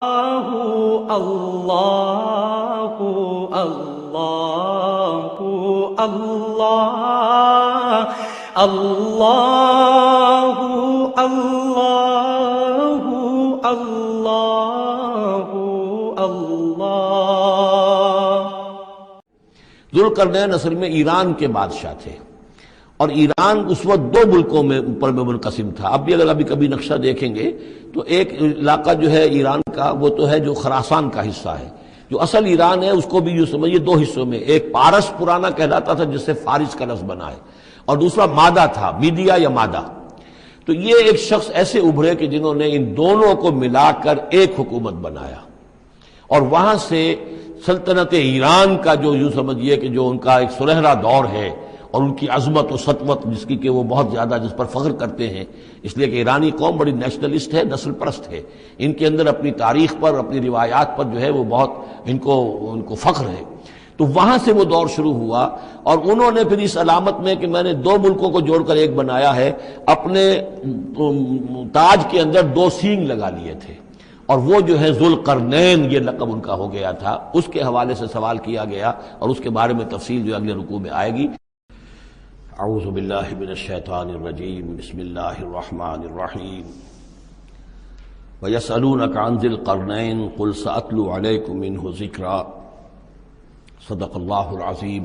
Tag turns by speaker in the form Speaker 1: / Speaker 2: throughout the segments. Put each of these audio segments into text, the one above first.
Speaker 1: اللہ اللہ اللہ اللہ اللہ اللہ اللہ اللہ۔
Speaker 2: ذوالقرنین اصل میں ایران کے بادشاہ تھے، اور ایران اس وقت دو ملکوں میں اوپر میں منقسم تھا۔ اب بھی اگر ابھی کبھی نقشہ دیکھیں گے تو ایک علاقہ جو ہے ایران کا وہ تو ہے جو خراسان کا حصہ ہے، جو اصل ایران ہے اس کو بھی یوں سمجھیے دو حصوں میں، ایک پارس پرانا کہلاتا تھا جس سے فارس کا لفظ بنا ہے، اور دوسرا مادہ تھا، میڈیا یا مادہ۔ تو یہ ایک شخص ایسے ابھرے کہ جنہوں نے ان دونوں کو ملا کر ایک حکومت بنایا، اور وہاں سے سلطنت ایران کا جو یوں سمجھیے کہ جو ان کا ایک سنہرا دور ہے، اور ان کی عظمت و سطوت جس کی کہ وہ بہت زیادہ جس پر فخر کرتے ہیں، اس لیے کہ ایرانی قوم بڑی نیشنلسٹ ہے، نسل پرست ہے، ان کے اندر اپنی تاریخ پر، اپنی روایات پر جو ہے وہ بہت ان کو فخر ہے۔ تو وہاں سے وہ دور شروع ہوا، اور انہوں نے پھر اس علامت میں کہ میں نے دو ملکوں کو جوڑ کر ایک بنایا ہے، اپنے تاج کے اندر دو سینگ لگا لیے تھے، اور وہ جو ہے ذوالقرنین یہ لقب ان کا ہو گیا تھا۔ اس کے حوالے سے سوال کیا گیا، اور اس کے بارے میں تفصیل جو اگلے رکوع میں آئے گی۔ اعوذ باللہ من الشیطان الرجیم، بسم اللہ الرحمن الرحیم۔ وَيَسْأَلُونَكَ عَنْ ذِي الْقَرْنَيْنِ قُلْ سَأَتْلُو عَلَيْكُمْ مِنْهُ ذِكْرًا۔ صدق اللہ العظیم۔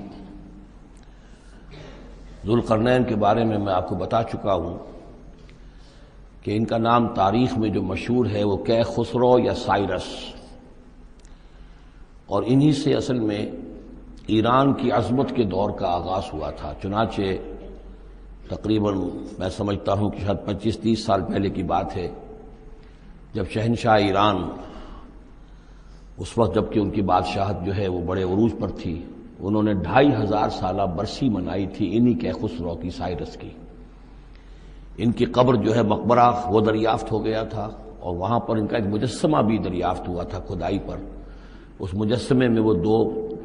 Speaker 2: ذوالقرنین کے بارے میں آپ کو بتا چکا ہوں کہ ان کا نام تاریخ میں جو مشہور ہے وہ کیخسرو یا سائرس، اور انہی سے اصل میں ایران کی عظمت کے دور کا آغاز ہوا تھا۔ چنانچہ تقریباً میں سمجھتا ہوں کہ شاید 25-30 سال پہلے کی بات ہے، جب شہنشاہ ایران اس وقت جب کہ ان کی بادشاہت جو ہے وہ بڑے عروج پر تھی، انہوں نے 2500 سالہ برسی منائی تھی انہی کیخسرو کی، سائرس کی۔ ان کی قبر جو ہے مقبرہ وہ دریافت ہو گیا تھا، اور وہاں پر ان کا ایک مجسمہ بھی دریافت ہوا تھا کھدائی پر۔ اس مجسمے میں وہ دو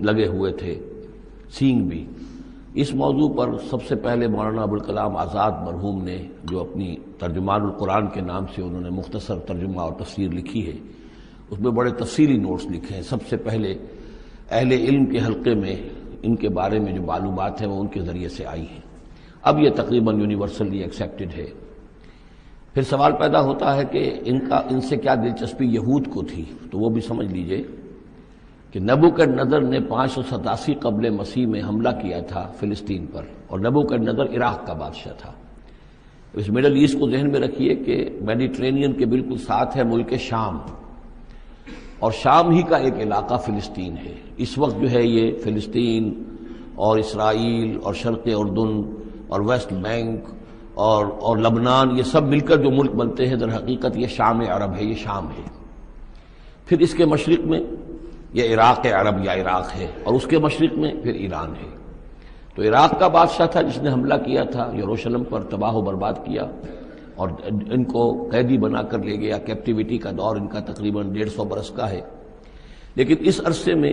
Speaker 2: لگے ہوئے تھے سینگ بھی۔ اس موضوع پر سب سے پہلے مولانا ابوالکلام آزاد مرحوم نے جو اپنی ترجمان القرآن کے نام سے انہوں نے مختصر ترجمہ اور تفسیر لکھی ہے، اس میں بڑے تفصیلی نوٹس لکھے ہیں۔ سب سے پہلے اہل علم کے حلقے میں ان کے بارے میں جو معلومات ہیں وہ ان کے ذریعے سے آئی ہیں، اب یہ تقریباً یونیورسلی ایکسیپٹڈ ہے۔ پھر سوال پیدا ہوتا ہے کہ ان سے کیا دلچسپی یہود کو تھی، تو وہ بھی سمجھ لیجئے کہ نبوکدنضر نے 587 قبل مسیح میں حملہ کیا تھا فلسطین پر، اور نبوکدنضر عراق کا بادشاہ تھا۔ اس مڈل ایسٹ کو ذہن میں رکھیے کہ میڈیٹرینین کے بالکل ساتھ ہے ملک شام، اور شام ہی کا ایک علاقہ فلسطین ہے۔ اس وقت جو ہے یہ فلسطین اور اسرائیل اور شرق اردن اور ویسٹ بینک اور لبنان، یہ سب مل کر جو ملک بنتے ہیں، در حقیقت یہ شام عرب ہے، یہ شام ہے۔ پھر اس کے مشرق میں یہ عراق عرب یا عراق ہے، اور اس کے مشرق میں پھر ایران ہے۔ تو عراق کا بادشاہ تھا جس نے حملہ کیا تھا یروشلم پر، تباہ و برباد کیا، اور ان کو قیدی بنا کر لے گیا۔ کیپٹیوٹی کا دور ان کا تقریباً 150 برس کا ہے۔ لیکن اس عرصے میں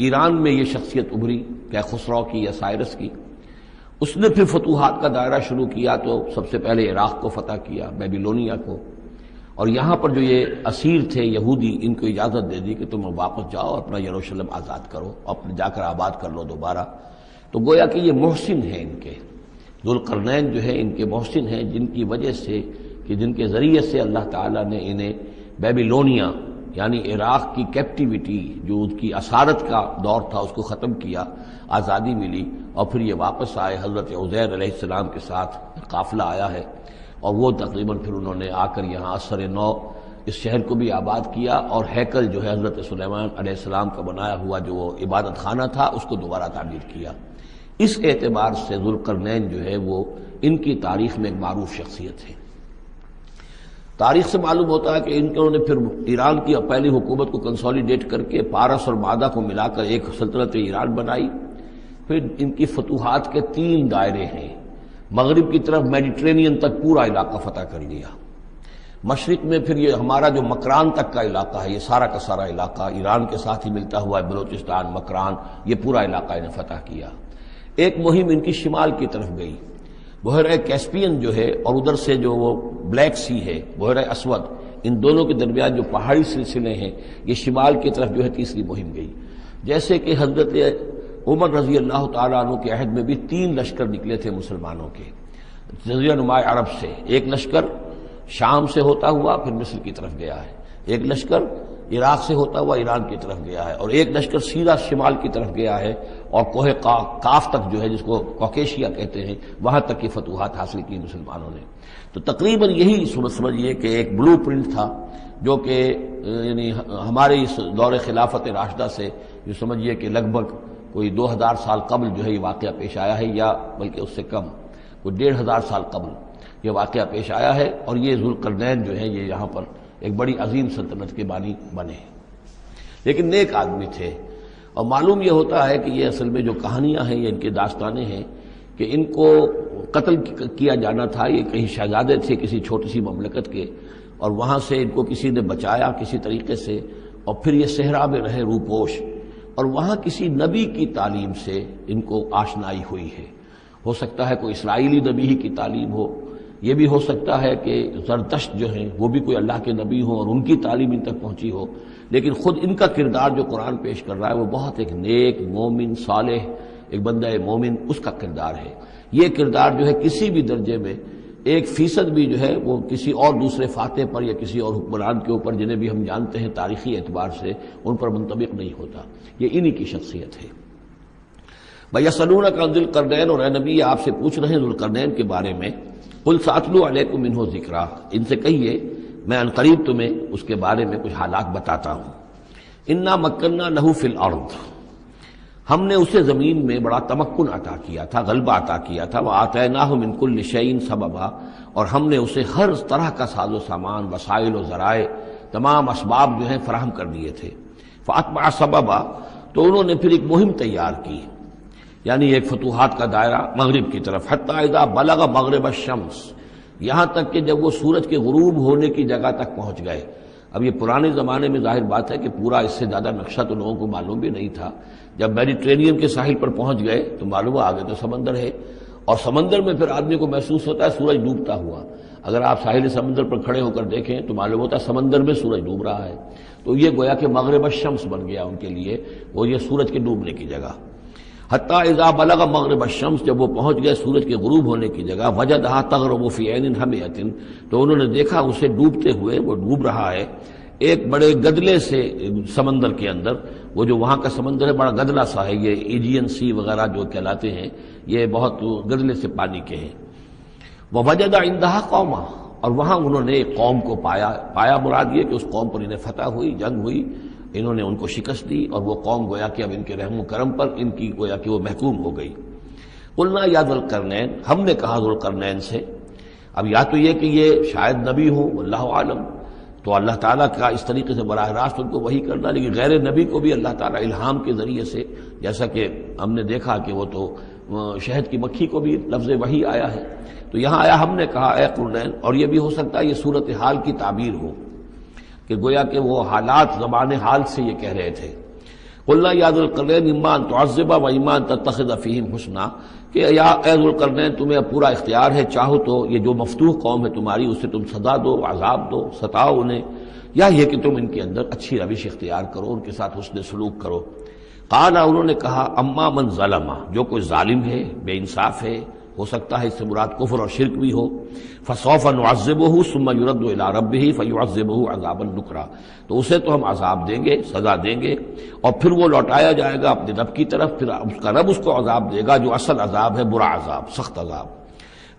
Speaker 2: ایران میں یہ شخصیت ابھری کیخسرو کی یا سائرس کی۔ اس نے پھر فتوحات کا دائرہ شروع کیا، تو سب سے پہلے عراق کو فتح کیا، بیبیلونیا کو، اور یہاں پر جو یہ اسیر تھے یہودی، ان کو اجازت دے دی کہ تم واپس جاؤ، اپنا یروشلم آزاد کرو، اپنے جا کر آباد کر لو دوبارہ۔ تو گویا کہ یہ محسن ہیں ان کے، ذوالقرنین جو ہے ان کے محسن ہیں، جن کی وجہ سے کہ جن کے ذریعے سے اللہ تعالیٰ نے انہیں بیبیلونیا یعنی عراق کی کیپٹیوٹی جو ان کی اسارت کا دور تھا اس کو ختم کیا، آزادی ملی، اور پھر یہ واپس آئے۔ حضرت عزیر علیہ السلام کے ساتھ قافلہ آیا ہے، اور وہ تقریباً پھر انہوں نے آ کر یہاں اثر نو اس شہر کو بھی آباد کیا، اور ہیکل جو ہے حضرت سلیمان علیہ السلام کا بنایا ہوا جو وہ عبادت خانہ تھا اس کو دوبارہ تعمیر کیا۔ اس اعتبار سے ذوالقرنین جو ہے وہ ان کی تاریخ میں ایک معروف شخصیت ہے۔ تاریخ سے معلوم ہوتا ہے کہ انہوں نے پھر ایران کی پہلی حکومت کو کنسولیڈیٹ کر کے پارس اور مادہ کو ملا کر ایک سلطنت ایران بنائی۔ پھر ان کی فتوحات کے 3 دائرے ہیں۔ مغرب کی طرف میڈیٹرینین تک پورا علاقہ فتح کر لیا، مشرق میں پھر یہ ہمارا جو مکران تک کا علاقہ ہے، یہ سارا کا سارا علاقہ ایران کے ساتھ ہی ملتا ہوا ہے، بلوچستان، مکران، یہ پورا علاقہ انہیں فتح کیا۔ ایک مہم ان کی شمال کی طرف گئی، بحیرہ کیسپین جو ہے، اور ادھر سے جو وہ بلیک سی ہے، بحیرہ اسود، ان دونوں کے درمیان جو پہاڑی سلسلے ہیں یہ شمال کی طرف جو ہے تیسری مہم گئی. جیسے کہ حضرت عمر رضی اللہ تعالیٰ عنہ کے عہد میں بھی 3 لشکر نکلے تھے مسلمانوں کے جزیرہ نما عرب سے. ایک لشکر شام سے ہوتا ہوا پھر مصر کی طرف گیا ہے، ایک لشکر عراق سے ہوتا ہوا ایران کی طرف گیا ہے، اور ایک لشکر سیدھا شمال کی طرف گیا ہے اور کوہ کاف تک جو ہے جس کو کوکیشیا کہتے ہیں وہاں تک کی فتوحات حاصل کی مسلمانوں نے. تو تقریباً یہی سمجھیے کہ ایک بلو پرنٹ تھا جو کہ یعنی ہمارے اس دور خلافت راشدہ سے یہ سمجھیے کہ لگ بھگ کوئی 2000 سال قبل جو ہے یہ واقعہ پیش آیا ہے، یا بلکہ اس سے کم کوئی 1500 سال قبل یہ واقعہ پیش آیا ہے. اور یہ ذوالقرنین جو ہیں یہ یہاں پر ایک بڑی عظیم سلطنت کے بانی بنے، لیکن نیک آدمی تھے. اور معلوم یہ ہوتا ہے کہ یہ اصل میں جو کہانیاں ہیں یہ ان کے داستانیں ہیں کہ ان کو قتل کیا جانا تھا. یہ کہیں شہزادے تھے کسی چھوٹی سی مملکت کے، اور وہاں سے ان کو کسی نے بچایا کسی طریقے سے، اور پھر یہ صحرا میں رہے روپوش، اور وہاں کسی نبی کی تعلیم سے ان کو آشنائی ہوئی ہے. ہو سکتا ہے کوئی اسرائیلی نبی ہی کی تعلیم ہو، یہ بھی ہو سکتا ہے کہ زرتشت جو ہیں وہ بھی کوئی اللہ کے نبی ہوں اور ان کی تعلیم ان تک پہنچی ہو. لیکن خود ان کا کردار جو قرآن پیش کر رہا ہے وہ بہت ایک نیک مومن صالح ایک بندہ مومن اس کا کردار ہے. یہ کردار جو ہے کسی بھی درجے میں 1% بھی جو ہے وہ کسی اور دوسرے فاتح پر یا کسی اور حکمران کے اوپر جنہیں بھی ہم جانتے ہیں تاریخی اعتبار سے ان پر منطبق نہیں ہوتا. یہ انہی کی شخصیت ہے. وَيَسْأَلُونَكَ عَنِ ذِي الْقَرْنَيْنِ، اور اے نبی آپ سے پوچھ رہے ہیں ذوالقرنین کے بارے میں. قُلْ سَأَتْلُو عَلَيْكُم مِّنْهُ ذِكْرًا، ان سے کہیے میں ان قریب تمہیں اس کے بارے میں کچھ حالات بتاتا ہوں. اِنَّا مَكَّنَّا لَهُ فِي الْأَرْضِ، ہم نے اسے زمین میں بڑا تمکن عطا کیا تھا، غلبہ عطا کیا تھا. وَآتَيْنَاهُ مِن كُلِّ شَيْءٍ سَبَبًا، اور ہم نے اسے ہر طرح کا ساز و سامان وسائل و ذرائع تمام اسباب جو ہیں فراہم کر دیے تھے. فَأَتْبَعَ سَبَبًا، تو انہوں نے پھر ایک مہم تیار کی، یعنی ایک فتوحات کا دائرہ مغرب کی طرف. حتیٰ اذا بلغ مغرب الشمس، یہاں تک کہ جب وہ سورج کے غروب ہونے کی جگہ تک پہنچ گئے. اب یہ پرانے زمانے میں ظاہر بات ہے کہ پورا اس سے زیادہ نقشہ تو لوگوں کو معلوم بھی نہیں تھا. جب میڈیٹرینین کے ساحل پر پہنچ گئے تو معلوم آگے تو سمندر ہے، اور سمندر میں پھر آدمی کو محسوس ہوتا ہے سورج ڈوبتا ہوا. اگر آپ ساحل سمندر پر کھڑے ہو کر دیکھیں تو معلوم ہوتا ہے سمندر میں سورج ڈوب رہا ہے. تو یہ گویا کہ مغرب الشمس بن گیا ان کے لیے، وہ یہ سورج کے ڈوبنے کی جگہ. حتیٰ اذا بلغ مغرب الشمس، جب وہ پہنچ گئے سورج کے غروب ہونے کی جگہ. وجدہا تغرب فی عین حمیۃ، تو انہوں نے دیکھا اسے ڈوبتے ہوئے، وہ ڈوب رہا ہے ایک بڑے گدلے سے سمندر کے اندر. وہ جو وہاں کا سمندر ہے بڑا گدلا سا ہے، یہ ایجین سی وغیرہ جو کہلاتے ہیں یہ بہت گدلے سے پانی کے ہیں. ووجد عندہا قوما، اور وہاں انہوں نے ایک قوم کو پایا مراد یہ کہ اس قوم پر انہیں فتح ہوئی، جنگ ہوئی، انہوں نے ان کو شکست دی، اور وہ قوم گویا کہ اب ان کے رحم و کرم پر ان کی گویا کہ وہ محکوم ہو گئی. قلنا یا ذوالقرنین، ہم نے کہا ذوالقرنین سے. اب یا تو یہ کہ یہ شاید نبی ہو، واللہ عالم، تو اللہ تعالیٰ کا اس طریقے سے براہ راست ان کو وحی کرنا. لیکن غیر نبی کو بھی اللہ تعالیٰ الہام کے ذریعے سے، جیسا کہ ہم نے دیکھا کہ وہ تو شہد کی مکھی کو بھی لفظ وحی آیا ہے. تو یہاں آیا ہم نے کہا اے قرنین، اور یہ بھی ہو سکتا ہے یہ صورتحال کی تعبیر ہو کہ گویا کہ وہ حالات زبان حال سے یہ کہہ رہے تھے. قلنا یا ذوالقرنین اما ان تعذب و اما ان تتخذ فیہم حسنا، کہ یا اے ذوالقرنین تمہیں اب پورا اختیار ہے، چاہو تو یہ جو مفتوح قوم ہے تمہاری اسے تم سزا دو، عذاب دو، ستاؤ انہیں، یا یہ کہ تم ان کے اندر اچھی روش اختیار کرو، ان کے ساتھ حسن سلوک کرو. قال، انہوں نے کہا اما من ظلم، جو کوئی ظالم ہے، بے انصاف ہے، ہو سکتا ہے اس سے مراد کفر اور شرک بھی ہو. فسوف نعذبہ ثم یرد الی ربہ فیعذبہ عذابا نکرا، تو اسے تو ہم عذاب دیں گے، سزا دیں گے، اور پھر وہ لوٹایا جائے گا اپنے رب کی طرف، پھر اس کا رب اس کو عذاب دے گا جو اصل عذاب ہے، برا عذاب، سخت عذاب.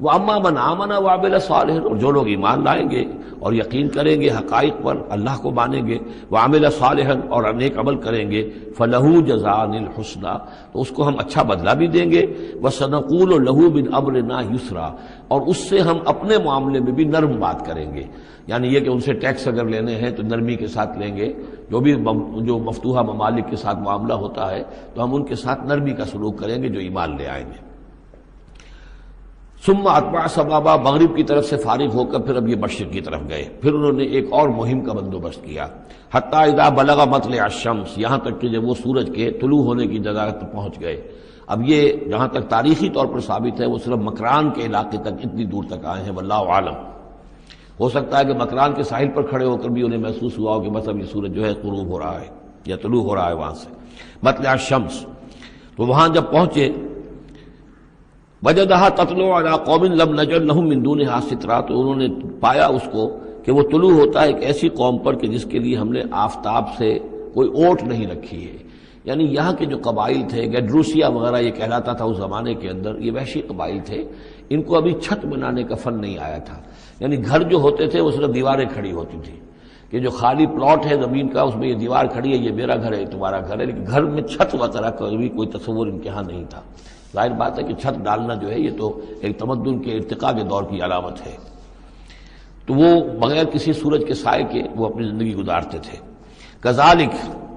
Speaker 2: واما من آمن وعمل صالحا، اور جو لوگ ایمان لائیں گے اور یقین کریں گے حقائق پر، اللہ کو مانیں گے، وعمل صالحا، اور نیک عمل کریں گے، فلہ جزاء الحسنی، تو اس کو ہم اچھا بدلہ بھی دیں گے. وسنقول لہ من امرنا یسرا، اور اس سے ہم اپنے معاملے میں بھی نرم بات کریں گے. یعنی یہ کہ ان سے ٹیکس اگر لینے ہیں تو نرمی کے ساتھ لیں گے، جو مفتوحہ ممالک کے ساتھ معاملہ ہوتا ہے تو ہم ان کے ساتھ نرمی کا سلوک کریں گے جو ایمان لے آئیں گے. ثم اتبع سبابا، مغرب کی طرف سے فارغ ہو کر پھر اب یہ مشرق کی طرف گئے. پھر انہوں نے ایک اور مہم کا بندوبست کیا. حتی اذا بلغ مطلع الشمس، یہاں تک کہ جب وہ سورج کے طلوع ہونے کی جگہ تک پہنچ گئے. اب یہ جہاں تک تاریخی طور پر ثابت ہے وہ صرف مکران کے علاقے تک اتنی دور تک آئے ہیں، واللہ عالم. ہو سکتا ہے کہ مکران کے ساحل پر کھڑے ہو کر بھی انہیں محسوس ہوا ہو کہ بس اب یہ سورج جو ہے غروب ہو رہا ہے یا طلوع ہو رہا ہے وہاں سے مطلع الشمس۔ تو وہاں جب پہنچے وجدہا تطلع علی قوم لم نجعل لہم من دونہا سترا، تو انہوں نے پایا اس کو کہ وہ طلوع ہوتا ہے ایک ایسی قوم پر کہ جس کے لیے ہم نے آفتاب سے کوئی اوٹ نہیں رکھی ہے۔ یعنی یہاں کے جو قبائل تھے، گیڈروسیا وغیرہ یہ کہلاتا تھا اس زمانے کے اندر، یہ وحشی قبائل تھے، ان کو ابھی چھت بنانے کا فن نہیں آیا تھا۔ یعنی گھر جو ہوتے تھے وہ صرف دیواریں کھڑی ہوتی تھیں کہ جو خالی پلاٹ ہے زمین کا اس میں یہ دیوار کھڑی ہے، یہ میرا گھر ہے، یہ تمہارا گھر ہے، لیکن گھر میں چھت وغیرہ کا بھی کوئی تصور ان کے ہاں نہیں تھا۔ ظاہر بات ہے کہ چھت ڈالنا جو ہے یہ تو ایک تمدن کے ارتقاء کے دور کی علامت ہے۔ تو وہ بغیر کسی سورج کے سائے کے وہ اپنی زندگی گزارتے تھے۔ کذالک،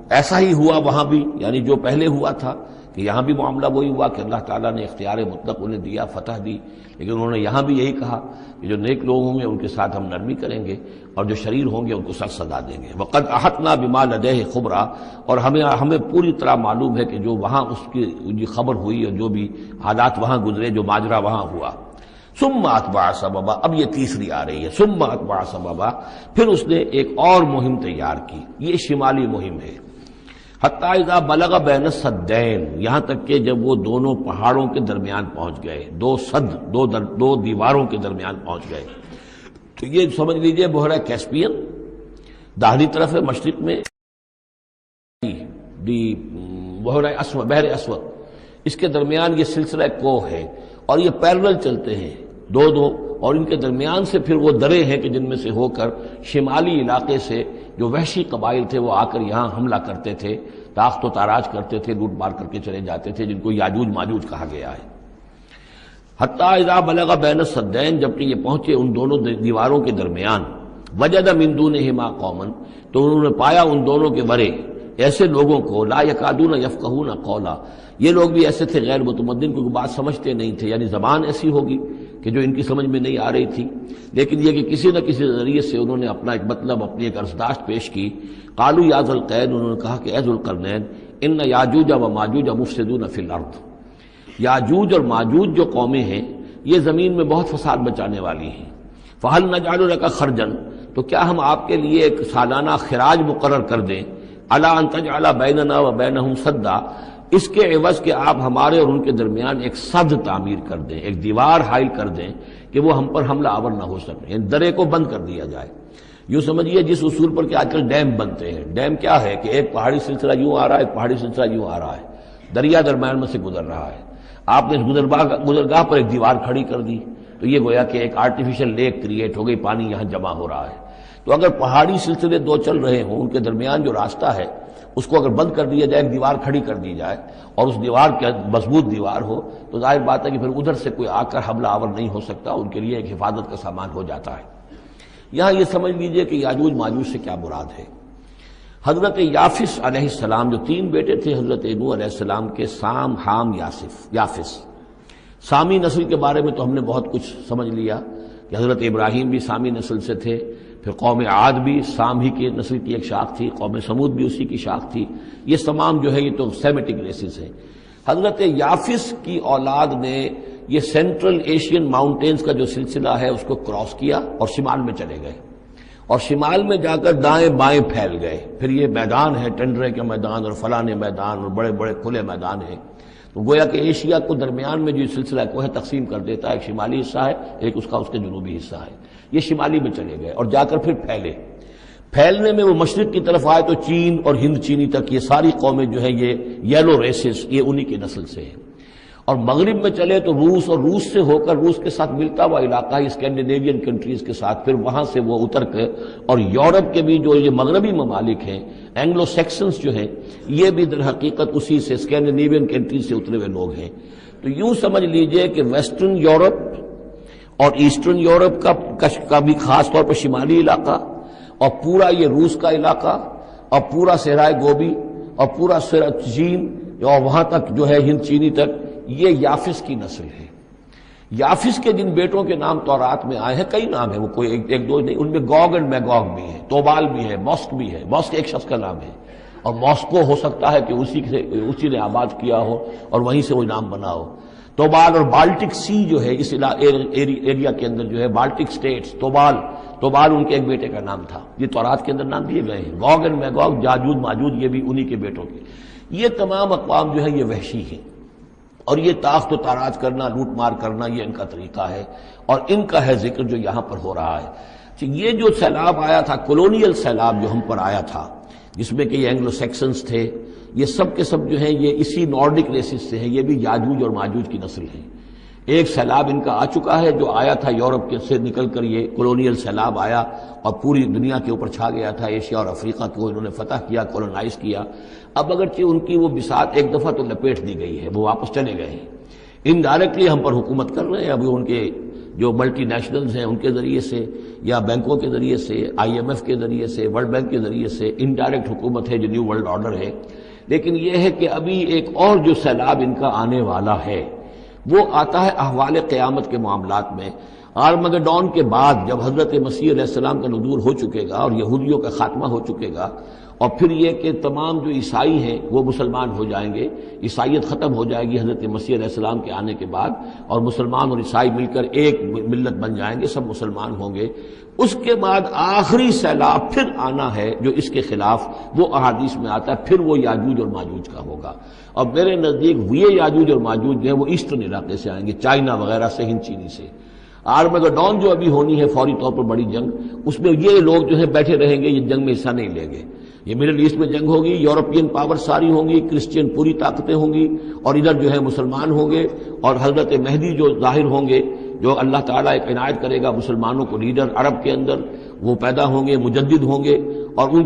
Speaker 2: ایسا ہی ہوا وہاں بھی، یعنی جو پہلے ہوا تھا کہ یہاں بھی معاملہ وہی ہوا کہ اللہ تعالیٰ نے اختیار مطلق انہیں دیا، فتح دی، لیکن انہوں نے یہاں بھی یہی کہا کہ جو نیک لوگ ہوں گے ان کے ساتھ ہم نرمی کریں گے اور جو شریر ہوں گے ان کو سخت سزا دیں گے۔ وقد احطنا بما لدیہ خبرا، اور ہمیں پوری طرح معلوم ہے کہ جو وہاں اس کی خبر ہوئی اور جو بھی حالات وہاں گزرے، جو ماجرا وہاں ہوا۔ ثم اتبع سببا، اب یہ تیسری آ رہی ہے، ثم اتبع سببا، پھر اس نے ایک اور مہم تیار کی، یہ شمالی مہم ہے۔ حتی اذا بلغ بین السدین، یہاں تک کہ جب وہ دونوں پہاڑوں کے درمیان پہنچ گئے، دو دیواروں کے درمیان پہنچ گئے، تو یہ سمجھ لیجئے بحیرہ کیسپیئن داہنی طرف ہے، مشرق میں بحر اسود، اس کے درمیان یہ سلسلہ کوہ ہے اور یہ پیرلل چلتے ہیں دو اور ان کے درمیان سے پھر وہ درے ہیں کہ جن میں سے ہو کر شمالی علاقے سے جو وحشی قبائل تھے وہ آ کر یہاں حملہ کرتے تھے، تاخت و تاراج کرتے تھے، لوٹ مار کر کے چلے جاتے تھے، جن کو یاجوج ماجوج کہا گیا ہے۔ حتی اذا بلغ بین السدین، جبکہ یہ پہنچے ان دونوں دیواروں کے درمیان، وجد من دونہما قوما، تو انہوں نے پایا ان دونوں کے ورے ایسے لوگوں کو، لا یکادون یفقہون قولا، یہ لوگ بھی ایسے تھے غیر متمدن، کیونکہ بات سمجھتے نہیں تھے، یعنی زبان ایسی ہوگی کہ جو ان کی سمجھ میں نہیں آ رہی تھی، لیکن یہ کہ کسی نہ کسی ذریعے سے انہوں نے اپنا ایک مطلب، اپنی ایک عرضداشت پیش کی۔ قالوا یا ذا القرنین، انہوں نے کہا کہ اے ذو القرنین، ان یاجوج و ماجوج مفسدون فی الارض، یاجوج اور ماجوج جو قومیں ہیں یہ زمین میں بہت فساد مچانے والی ہیں۔ فہل نجعل لک خرجا، تو کیا ہم آپ کے لیے ایک سالانہ خراج مقرر کر دیں، الا ان تجعل بیننا و بینہم سدا، اس کے عوض کہ آپ ہمارے اور ان کے درمیان ایک سد تعمیر کر دیں، ایک دیوار حائل کر دیں کہ وہ ہم پر حملہ آور نہ ہو سکے، یعنی درے کو بند کر دیا جائے۔ یوں سمجھیے جس اصول پر کہ آج کل ڈیم بنتے ہیں، ڈیم کیا ہے کہ ایک پہاڑی سلسلہ یوں آ رہا ہے، ایک پہاڑی سلسلہ یوں آ رہا ہے، دریا درمیان میں سے گزر رہا ہے، آپ نے اس گزرگاہ پر ایک دیوار کھڑی کر دی تو یہ گویا کہ ایک آرٹیفیشل لیک کریٹ ہو گئی، پانی یہاں جمع ہو رہا ہے۔ تو اگر پہاڑی سلسلے دو چل رہے ہوں، ان کے درمیان جو راستہ ہے اس کو اگر بند کر دیا جائے، ایک دیوار کھڑی کر دی جائے اور اس دیوار کے مضبوط دیوار ہو، تو ظاہر بات ہے کہ پھر ادھر سے کوئی آ کر حملہ آور نہیں ہو سکتا، ان کے لیے ایک حفاظت کا سامان ہو جاتا ہے۔ یہاں یہ سمجھ لیجئے کہ یاجوج ماجوج سے کیا مراد ہے۔ حضرت یافس علیہ السلام، جو تین بیٹے تھے حضرت نوح علیہ السلام کے، سام، حام، یافس، سامی نسل کے بارے میں تو ہم نے بہت کچھ سمجھ لیا کہ حضرت ابراہیم بھی سامی نسل سے تھے، پھر قوم عاد بھی سام ہی کی نسل کی ایک شاخ تھی، قوم سمود بھی اسی کی شاخ تھی، یہ تمام جو ہے یہ تو سیمیٹک ریسز ہیں۔ حضرت یافس کی اولاد نے یہ سینٹرل ایشین ماؤنٹینز کا جو سلسلہ ہے اس کو کراس کیا اور شمال میں چلے گئے، اور شمال میں جا کر دائیں بائیں پھیل گئے، پھر یہ میدان ہے ٹنڈرے کے میدان اور فلانے میدان اور بڑے بڑے کھلے میدان ہیں، تو گویا کہ ایشیا کو درمیان میں جو سلسلہ کوہ تقسیم کر دیتا ہے، ایک شمالی حصہ ہے، ایک اس کے جنوبی حصہ ہے، یہ شمالی میں چلے گئے اور جا کر پھر پھیلنے میں وہ مشرق کی طرف آئے تو چین اور ہند چینی تک یہ ساری قومیں جو ہیں یہ یلو ریسز، یہ انہی کی نسل سے ہیں، اور مغرب میں چلے تو روس، اور روس سے ہو کر روس کے ساتھ ملتا ہوا علاقہ ہے اسکینڈینیوین کنٹریز کے ساتھ، پھر وہاں سے وہ اتر کے، اور یورپ کے بھی جو یہ مغربی ممالک ہیں، اینگلو سیکسنز جو ہیں، یہ بھی در حقیقت اسی سے اسکینڈینیوین کنٹریز سے اترے ہوئے لوگ ہیں۔ تو یوں سمجھ لیجئے کہ ویسٹرن یورپ اور ایسٹرن یورپ کا بھی خاص طور پر شمالی علاقہ، اور پورا یہ روس کا علاقہ، اور پورا صحرائے گوبی، اور پورا چین، اور وہاں تک جو ہے ہند چینی تک، یہ یافس کی نسل ہے۔ یافس کے جن بیٹوں کے نام تورات میں آئے ہیں، کئی نام ہیں، وہ کوئی ایک دو نہیں، ان میں گوگ اینڈ میگوگ بھی ہے، توبال بھی ہے، موسک بھی ہے، موسک ایک شخص کا نام ہے، اور موسکو ہو سکتا ہے کہ اسی نے آباد کیا ہو اور وہیں سے وہ نام بنا ہو۔ توبال اور بالٹک سی جو ہے اس ایریا کے اندر جو ہے بالٹک سٹیٹس، توبال ان کے ایک بیٹے کا نام تھا، یہ تورات کے اندر نام دیے گئے ہیں، گوگ اینڈ میگوگ، جاجوج ماجوج، یہ بھی انہی کے بیٹوں کے۔ یہ تمام اقوام جو ہے یہ وحشی ہیں، اور یہ تاخت و تاراج کرنا، لوٹ مار کرنا، یہ ان کا طریقہ ہے، اور ان کا ہے ذکر جو یہاں پر ہو رہا ہے۔ یہ جو سیلاب آیا تھا، کولونیل سیلاب جو ہم پر آیا تھا، جس میں کہ یہ اینگلو سیکسنز تھے، یہ سب کے سب جو ہیں یہ اسی نارڈک ریسز سے ہیں، یہ بھی یاجوج اور ماجوج کی نسل ہیں۔ ایک سیلاب ان کا آ چکا ہے جو آیا تھا یورپ کے سے نکل کر، یہ کولونیل سیلاب آیا اور پوری دنیا کے اوپر چھا گیا تھا، ایشیا اور افریقہ کو انہوں نے فتح کیا، کولونائز کیا۔ اب اگرچہ ان کی وہ بساط ایک دفعہ تو لپیٹ دی گئی ہے، وہ واپس چلے گئے ہیں، انڈائریکٹلی ہم پر حکومت کر رہے ہیں۔ ابھی ان کے جو ملٹی نیشنلز ہیں ان کے ذریعے سے یا بینکوں کے ذریعے سے، IMF کے ذریعے سے، ورلڈ بینک کے ذریعے سے انڈائریکٹ حکومت ہے جو نیو ورلڈ آرڈر ہے۔ لیکن یہ ہے کہ ابھی ایک اور جو سیلاب ان کا آنے والا ہے وہ آتا ہے احوال قیامت کے معاملات میں۔ آرمگڈون کے بعد جب حضرت مسیح علیہ السلام کا نزول ہو چکے گا اور یہودیوں کا خاتمہ ہو چکے گا، اور پھر یہ کہ تمام جو عیسائی ہیں وہ مسلمان ہو جائیں گے، عیسائیت ختم ہو جائے گی حضرت مسیح علیہ السلام کے آنے کے بعد، اور مسلمان اور عیسائی مل کر ایک ملت بن جائیں گے، سب مسلمان ہوں گے۔ اس کے بعد آخری سیلاب پھر آنا ہے جو اس کے خلاف، وہ احادیث میں آتا ہے، پھر وہ یاجوج اور ماجوج کا ہوگا۔ اور میرے نزدیک یہ یاجوج اور ماجوج جو ہے وہ ایسٹرن علاقے سے آئیں گے، چائنا وغیرہ سے، ہند چینی سے۔ آرمگڈون جو ابھی ہونی ہے فوری طور پر بڑی جنگ، اس میں یہ لوگ جو ہے بیٹھے رہیں گے، یہ جنگ میں حصہ نہیں لیں گے۔ یہ مڈل ایسٹ میں جنگ ہوگی، یورپین پاور ساری ہوں گی، کرسچین پوری طاقتیں ہوں گی، اور ادھر جو ہے مسلمان ہوں گے، اور حضرت مہدی جو ظاہر ہوں گے، جو اللہ تعالیٰ ایک عنایت کرے گا مسلمانوں کو لیڈر عرب کے اندر، وہ پیدا ہوں گے، مجدد ہوں گے، اور ان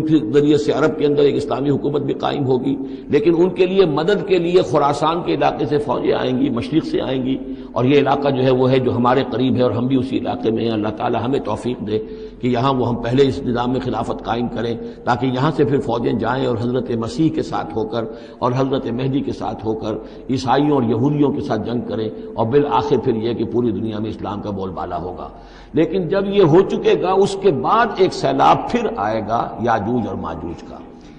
Speaker 2: کے ذریعے سے عرب کے اندر ایک اسلامی حکومت بھی قائم ہوگی۔ لیکن ان کے لیے مدد کے لیے خراسان کے علاقے سے فوجیں آئیں گی، مشرق سے آئیں گی، اور یہ علاقہ جو ہے وہ ہے جو ہمارے قریب ہے اور ہم بھی اسی علاقے میں ہیں۔ اللہ تعالیٰ ہمیں توفیق دے کہ یہاں وہ ہم پہلے اس نظام میں خلافت قائم کریں، تاکہ یہاں سے پھر فوجیں جائیں اور حضرت مسیح کے ساتھ ہو کر اور حضرت مہدی کے ساتھ ہو کر عیسائیوں اور یہودیوں کے ساتھ جنگ کریں، اور بالآخر پھر یہ کہ پوری دنیا میں اسلام کا بول بالا ہوگا۔ لیکن جب یہ ہو چکے گا اس کے بعد ایک سیلاب پھر آئے گا یاجوج اور ماجوج کا۔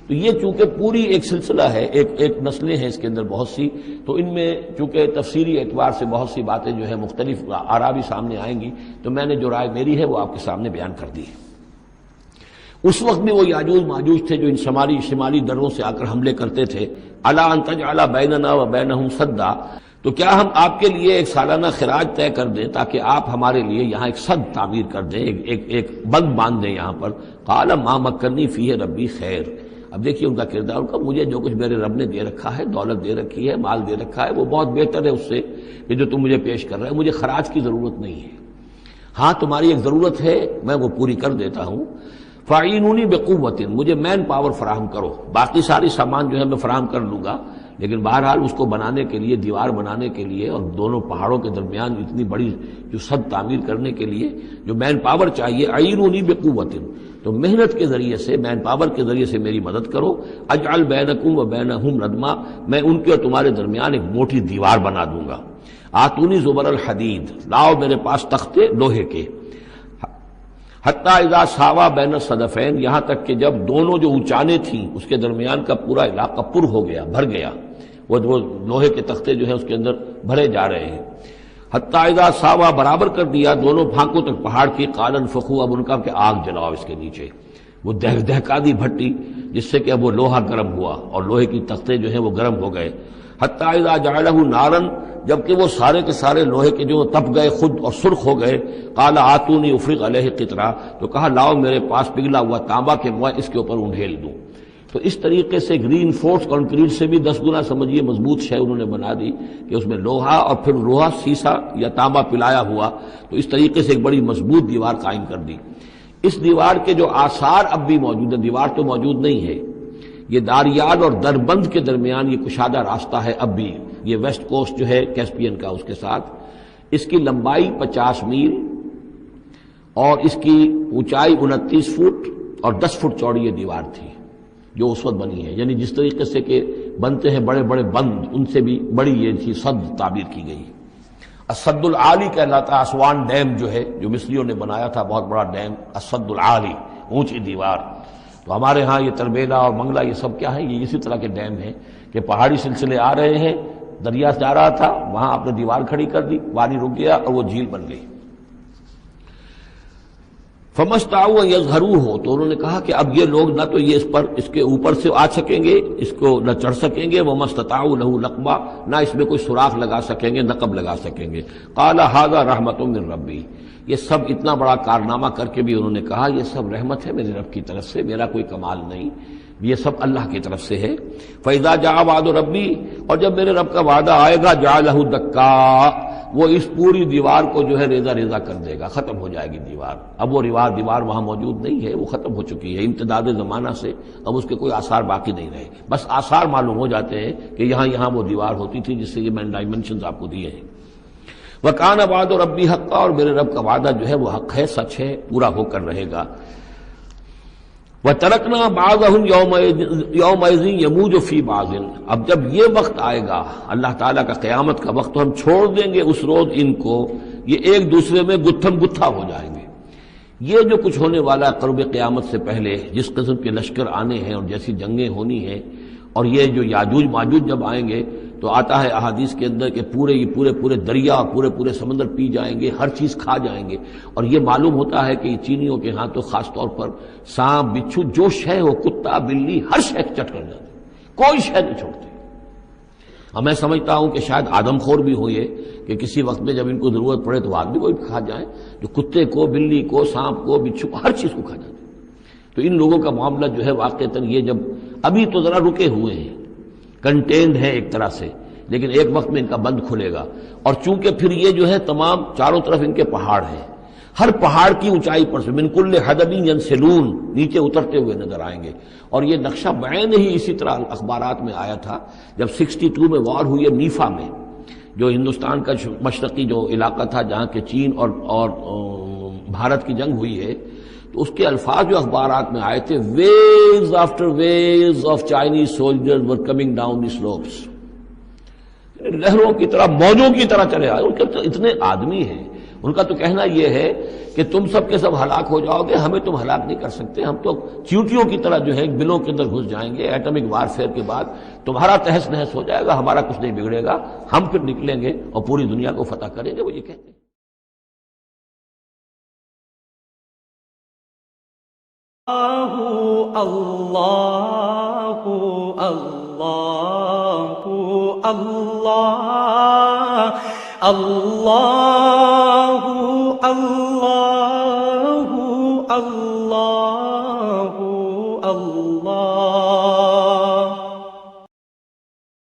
Speaker 2: تو یہ چونکہ پوری ایک سلسلہ ہے، ایک نسلیں ہیں اس کے اندر بہت سی، تو ان میں چونکہ تفسیری اعتبار سے بہت سی باتیں جو ہے مختلف آراء بھی سامنے آئیں گی، تو میں نے جو رائے میری ہے وہ آپ کے سامنے بیان کر دی ہے۔ اس وقت بھی وہ یاجوج ماجوج تھے جو ان شمالی دروں سے آ کر حملے کرتے تھے۔ الا ان تجعل بیننا وبینہم سدا، تو کیا ہم آپ کے لیے ایک سالانہ خراج طے کر دیں تاکہ آپ ہمارے لیے یہاں ایک سد تعمیر کر دیں، ایک بند باندھ دیں یہاں پر۔ قال ما مکنی فیہ ربی خیر، اب دیکھیے ان کا کردار، ان کا مجھے جو کچھ میرے رب نے دے رکھا ہے، دولت دے رکھی ہے، مال دے رکھا ہے، وہ بہت بہتر ہے اس سے کہ جو تم مجھے پیش کر رہے ہو، مجھے خراج کی ضرورت نہیں ہے۔ ہاں تمہاری ایک ضرورت ہے، میں وہ پوری کر دیتا ہوں۔ فاعینونی بقوت، مجھے مین پاور فراہم کرو، باقی ساری سامان جو ہے میں فراہم کر لوں گا، لیکن بہرحال اس کو بنانے کے لیے، دیوار بنانے کے لیے اور دونوں پہاڑوں کے درمیان اتنی بڑی جو سد تعمیر کرنے کے لیے جو مین پاور چاہیے، اعینونی بقوت، تو محنت کے ذریعے سے، مین پاور کے ذریعے سے میری مدد کرو۔ اجعل بینکم وبینہم ردما، میں ان کے اور تمہارے درمیان ایک موٹی دیوار بنا دوں گا۔ آتونی زبر الحدید، لاؤ میرے پاس تختے لوہے کے۔ حتی اذا ساوا بین الصدفین، یہاں تک کہ جب دونوں جو اونچانے تھیں اس کے درمیان کا پورا علاقہ پر ہو گیا، بھر گیا، وہ لوہے کے تختے جو ہیں اس کے اندر بھرے جا رہے ہیں۔ حتی اذا ساوا، برابر کر دیا دونوں پھانکوں تک پہاڑ کی، قال انفخوا، اب ان کا کہ آگ جلاؤ اس کے نیچے، وہ دہکا دی بھٹی جس سے کہ اب وہ لوہا گرم ہوا اور لوہے کی تختے جو ہیں وہ گرم ہو گئے۔ حتی اذا جعلہ نارا، جبکہ وہ سارے کے سارے لوہے کے جو تپ گئے خود اور سرخ ہو گئے۔ قال آتونی افرغ علیہ قطرہ، تو کہا لاؤ میرے پاس پگھلا ہوا تانبا کہ میں اس کے اوپر انڈھیل دوں۔ تو اس طریقے سے گرین فورس کنکریٹ سے بھی 10 گنا سمجھیے مضبوط شے انہوں نے بنا دی کہ اس میں لوہا اور پھر لوہا سیسا یا تانبا پلایا ہوا، تو اس طریقے سے ایک بڑی مضبوط دیوار قائم کر دی۔ اس دیوار کے جو آثار اب بھی موجود ہیں، دیوار تو موجود نہیں ہے، یہ داریال اور دربند کے درمیان یہ کشادہ راستہ ہے اب بھی، یہ ویسٹ کوسٹ جو ہے کیسپین کا، اس کے ساتھ اس کی لمبائی 50 میل اور اس کی اونچائی 29 فٹ اور 10 فٹ چوڑی یہ دیوار تھی جو اس وقت بنی ہے، یعنی جس طریقے سے کہ بنتے ہیں بڑے بڑے بند، ان سے بھی بڑی یہ تھی سد تعبیر کی گئی۔ السد العالی کہلاتا، اسوان ڈیم جو ہے جو مصریوں نے بنایا تھا، بہت بڑا ڈیم، السد العالی، اونچی دیوار۔ تو ہمارے ہاں یہ تربیلا اور منگلا یہ سب کیا ہے، یہ اسی طرح کے ڈیم ہیں کہ پہاڑی سلسلے آ رہے ہیں، دریا جا رہا تھا، وہاں آپ نے دیوار کھڑی کر دی، پانی رک گیا اور وہ جھیل بن گئی۔ فَمَسْتَطَاعُوا أَن يَظْهَرُوهُ، تو انہوں نے کہا کہ اب یہ لوگ نہ تو یہ اس کے اوپر سے آ سکیں گے، اس کو نہ چڑھ سکیں گے، وَمَا اسْتَطَاعُوا لَهُ نَقْبًا، نہ اس میں کوئی سوراخ لگا سکیں گے، نقب لگا سکیں گے۔ قَالَ هَذَا رَحْمَةٌ مِّن رَّبِّي، یہ سب اتنا بڑا کارنامہ کر کے بھی انہوں نے کہا یہ سب رحمت ہے میرے رب کی طرف سے، میرا کوئی کمال نہیں، یہ سب اللہ کی طرف سے ہے۔ فَإِذَا جَاءَ وَعْدُ رَبِّي، اور جب میرے رب کا وعدہ آئے گا، جَعَلَهُ دَكَّا، وہ اس پوری دیوار کو جو ہے ریزہ ریزہ کر دے گا، ختم ہو جائے گی دیوار۔ اب وہ دیوار وہاں موجود نہیں ہے، وہ ختم ہو چکی ہے امتداد زمانہ سے، اب اس کے کوئی آثار باقی نہیں رہے، بس آثار معلوم ہو جاتے ہیں کہ یہاں وہ دیوار ہوتی تھی، جس سے یہ میں نے ڈائمنشنز آپ کو دیے ہیں۔ وَكَانَ وَعْدُ رَبِّي حَقًّا، اور میرے رب کا وعدہ جو ہے وہ حق ہے، سچ ہے، پورا ہو کر رہے گا۔ وَتَرَكْنَا بَعْضَهُمْ يَوْمَئِذٍ يَمُوجُ فِي بَعْضٍ، اب جب یہ وقت آئے گا اللہ تعالیٰ کا قیامت کا وقت، تو ہم چھوڑ دیں گے اس روز ان کو، یہ ایک دوسرے میں گتھم گتھا ہو جائیں گے۔ یہ جو کچھ ہونے والا قرب قیامت سے پہلے جس قسم کے لشکر آنے ہیں اور جیسی جنگیں ہونی ہیں، اور یہ جو یاجوج ماجوج جب آئیں گے تو آتا ہے احادیث کے اندر کہ پورے دریا، پورے سمندر پی جائیں گے، ہر چیز کھا جائیں گے، اور یہ معلوم ہوتا ہے کہ چینیوں کے ہاں تو خاص طور پر سانپ بچھو جو شے ہو، کتا بلی، ہر شے چٹ کر جاتے، کوئی شے نہیں چھوڑتے۔ اور میں سمجھتا ہوں کہ شاید آدم خور بھی ہو یہ کہ کسی وقت میں جب ان کو ضرورت پڑے تو آدمی کو بھی کھا جائیں، جو کتے کو، بلی کو، سانپ کو، بچھو کو، ہر چیز کو کھا جاتے۔ تو ان لوگوں کا معاملہ جو ہے واقعتاً یہ جب ابھی تو ذرا رکے ہوئے ہیں، کنٹینڈ ہے ایک طرح سے، لیکن ایک وقت میں ان کا بند کھلے گا، اور چونکہ پھر یہ جو ہے تمام چاروں طرف ان کے پہاڑ ہیں، ہر پہاڑ کی اونچائی پر سے من کل حدب ینسلون، نیچے اترتے ہوئے نظر آئیں گے۔ اور یہ نقشہ بعین ہی اسی طرح اخبارات میں آیا تھا جب 62 میں وار ہوئی ہے نیفا میں، جو ہندوستان کا مشرقی جو علاقہ تھا جہاں کے چین اور بھارت کی جنگ ہوئی ہے، تو اس کے الفاظ جو اخبارات میں آئے تھے، waves after waves of Chinese soldiers were coming down the slopes, لہروں کی طرح، موجوں کی طرح چلے آئے۔ ان کے تو اتنے آدمی ہیں، ان کا تو کہنا یہ ہے کہ تم سب کے سب ہلاک ہو جاؤ گے، ہمیں تم ہلاک نہیں کر سکتے، ہم تو چیونٹیوں کی طرح جو ہے بلوں کے اندر گھس جائیں گے، ایٹمک وارفیئر کے بعد تمہارا تہس نہس ہو جائے گا، ہمارا کچھ نہیں بگڑے گا، ہم پھر نکلیں گے اور پوری دنیا کو فتح کریں گے، وہ یہ کہتے ہیں۔
Speaker 1: اللہ اللہ اللہ اللہ اللہ